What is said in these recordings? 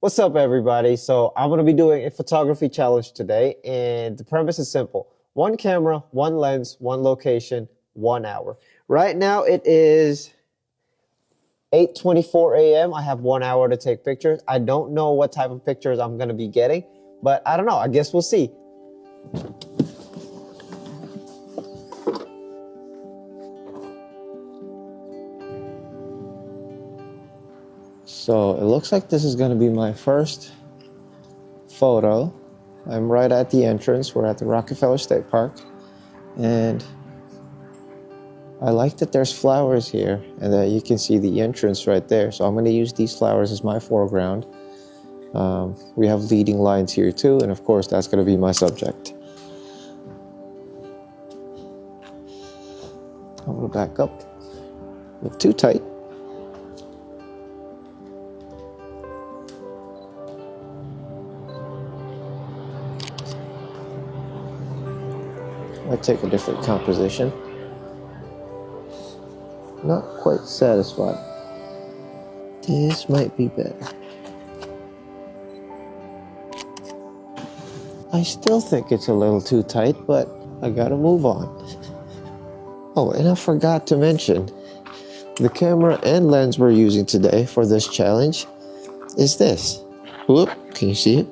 What's up, everybody? So I'm going to be doing a photography challenge today, and the premise is simple. One camera, one lens, one location, 1 hour. Right now it is 8:24 a.m. I have 1 hour to take pictures. I don't know what type of pictures I'm going to be getting, but I don't know. I guess we'll see. So it looks like this is going to be my first photo. I'm right at the entrance. We're at the Rockefeller State Park, and I like that there's flowers here and that you can see the entrance right there. So I'm going to use these flowers as my foreground. We have leading lines here too, and of course that's going to be my subject. I'm going to back up. Not too tight. I take a different composition. Not quite satisfied. This might be better. I still think it's a little too tight, but I gotta move on. Oh, and I forgot to mention, the camera and lens we're using today for this challenge is this. Whoop, can you see it?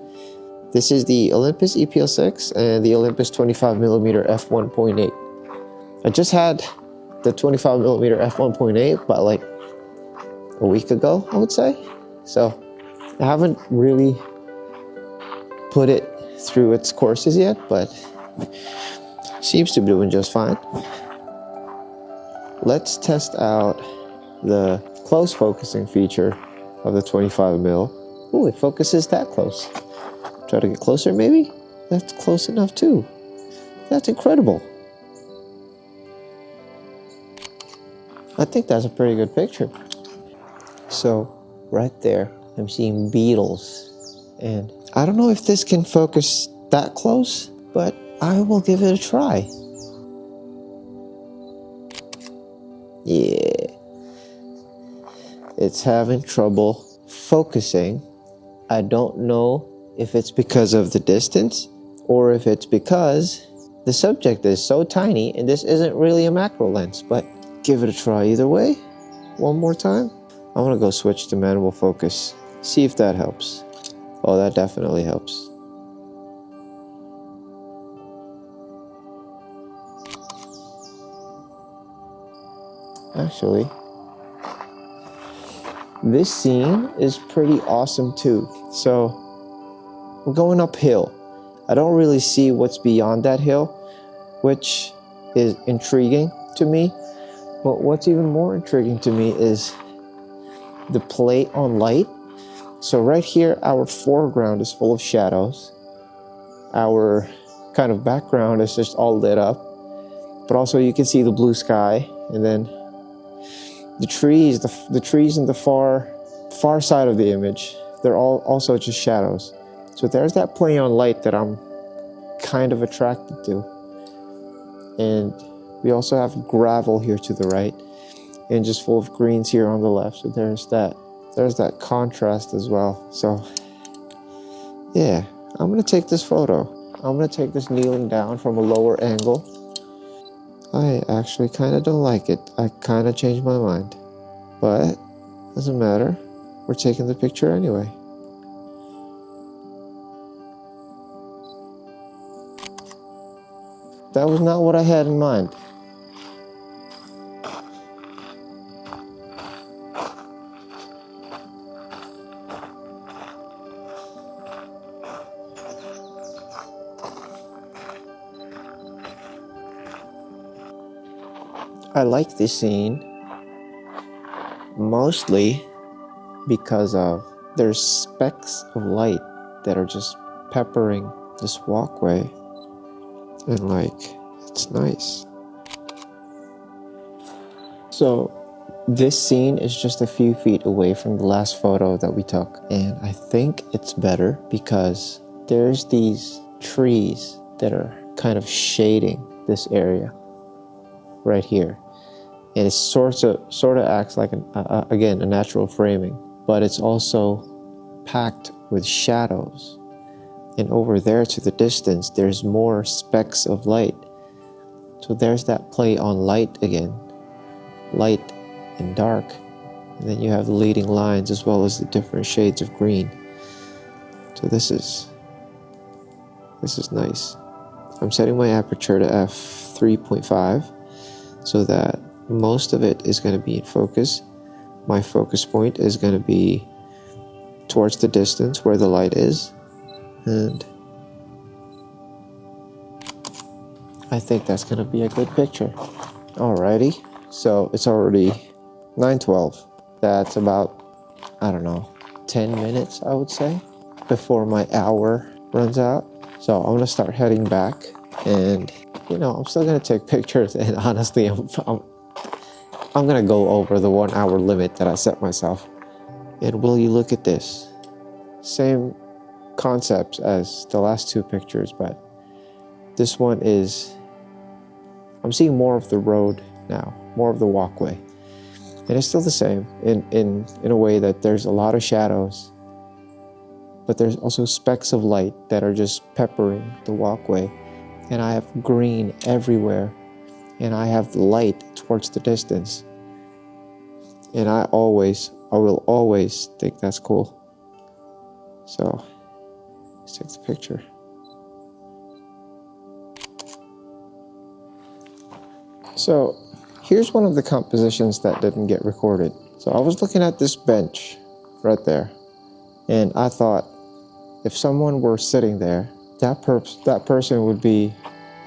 This is the Olympus E-PL6 and the Olympus 25mm f1.8. I just had the 25mm f1.8 about like a week ago, I would say. So I haven't really put it through its courses yet, but seems to be doing just fine. Let's test out the close focusing feature of the 25mm. Oh, it focuses that close. Try to get closer, maybe? That's close enough too. That's incredible. I think that's a pretty good picture. So, right there, I'm seeing beetles. And I don't know if this can focus that close, but I will give it a try. Yeah. It's having trouble focusing. I don't know if it's because of the distance or if it's because the subject is so tiny and this isn't really a macro lens, but give it a try either way. One more time. I'm gonna go switch to manual focus, see if that helps. Oh, that definitely helps. Actually, this scene is pretty awesome too. So we're going uphill. I don't really see what's beyond that hill, which is intriguing to me. But what's even more intriguing to me is the play on light. So right here, our foreground is full of shadows. Our kind of background is just all lit up. But also you can see the blue sky, and then the trees in the far side of the image, they're all also just shadows. So there's that play on light that I'm kind of attracted to. And we also have gravel here to the right and just full of greens here on the left. So there's that contrast as well. So yeah, I'm gonna take this photo. I'm gonna take this kneeling down from a lower angle. I actually kind of don't like it. I kind of changed my mind, but doesn't matter. We're taking the picture anyway. That was not what I had in mind. I like this scene mostly because of there's specks of light that are just peppering this walkway, and like, it's nice. So this scene is just a few feet away from the last photo that we took, and I think it's better because there's these trees that are kind of shading this area right here, and it sort of acts like again a natural framing, but it's also packed with shadows. And over there to the distance, there's more specks of light. So there's that play on light again, light and dark. And then you have the leading lines as well as the different shades of green. So this is nice. I'm setting my aperture to f3.5 so that most of it is going to be in focus. My focus point is going to be towards the distance where the light is. And I think that's going to be a good picture. Alrighty, so it's already 9:12. That's about, I don't know, 10 minutes, I would say, before my hour runs out. So I'm going to start heading back, and, I'm still going to take pictures, and honestly, I'm going to go over the 1 hour limit that I set myself. And will you look at this? Same concepts as the last two pictures, but this one is, I'm seeing more of the road now, more of the walkway. And it's still the same in a way that there's a lot of shadows, but there's also specks of light that are just peppering the walkway. And I have green everywhere, and I have light towards the distance. And I will always think that's cool. So let's take the picture. So here's one of the compositions that didn't get recorded. So I was looking at this bench right there, and I thought if someone were sitting there, that person would be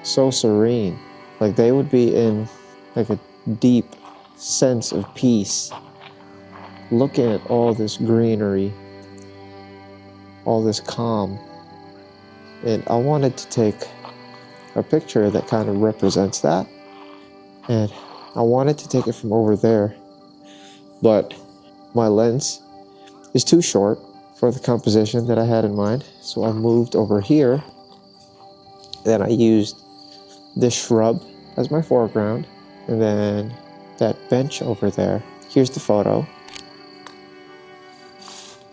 so serene. Like they would be in like a deep sense of peace, looking at all this greenery, all this calm. And I wanted to take a picture that kind of represents that. And I wanted to take it from over there, but my lens is too short for the composition that I had in mind. So I moved over here. Then I used this shrub as my foreground, and then that bench over there. Here's the photo.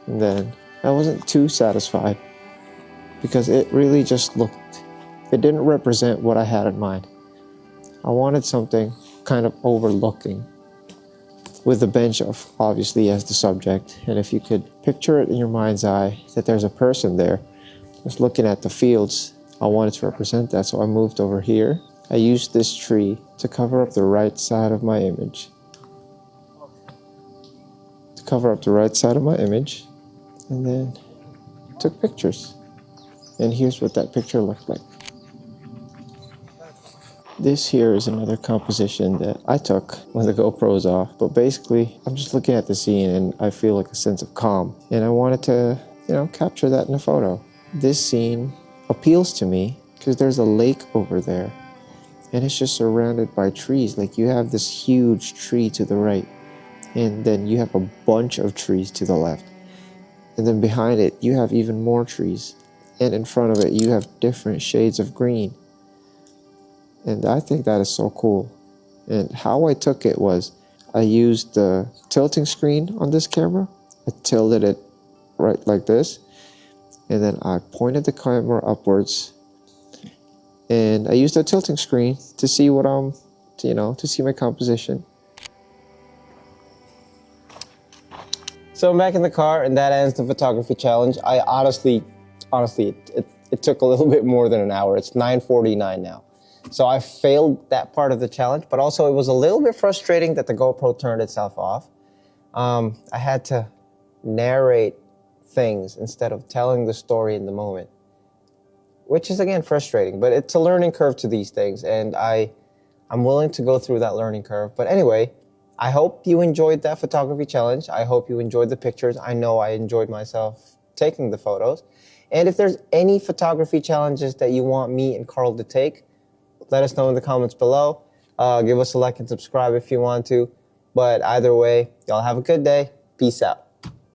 And then I wasn't too satisfied because it really just it didn't represent what I had in mind. I wanted something kind of overlooking with the bench obviously as the subject. And if you could picture it in your mind's eye that there's a person there just looking at the fields, I wanted to represent that. So I moved over here. I used this tree to cover up the right side of my image. And then took pictures. And here's what that picture looked like. This here is another composition that I took when the GoPro's off. But basically, I'm just looking at the scene and I feel like a sense of calm. And I wanted to, capture that in a photo. This scene appeals to me because there's a lake over there. And it's just surrounded by trees. Like you have this huge tree to the right. And then you have a bunch of trees to the left. And then behind it, you have even more trees. And in front of it, you have different shades of green. And I think that is so cool. And how I took it was, I used the tilting screen on this camera. I tilted it right like this. And then I pointed the camera upwards. And I used the tilting screen to see to see my composition. So I'm back in the car, and that ends the photography challenge. I honestly, it took a little bit more than an hour. It's 9:49 now. So I failed that part of the challenge, but also it was a little bit frustrating that the GoPro turned itself off. I had to narrate things instead of telling the story in the moment, which is, again, frustrating, but it's a learning curve to these things, and I'm willing to go through that learning curve. But anyway, I hope you enjoyed that photography challenge. I hope you enjoyed the pictures. I know I enjoyed myself taking the photos. And if there's any photography challenges that you want me and Carl to take, let us know in the comments below. Give us a like and subscribe if you want to. But either way, y'all have a good day. Peace out.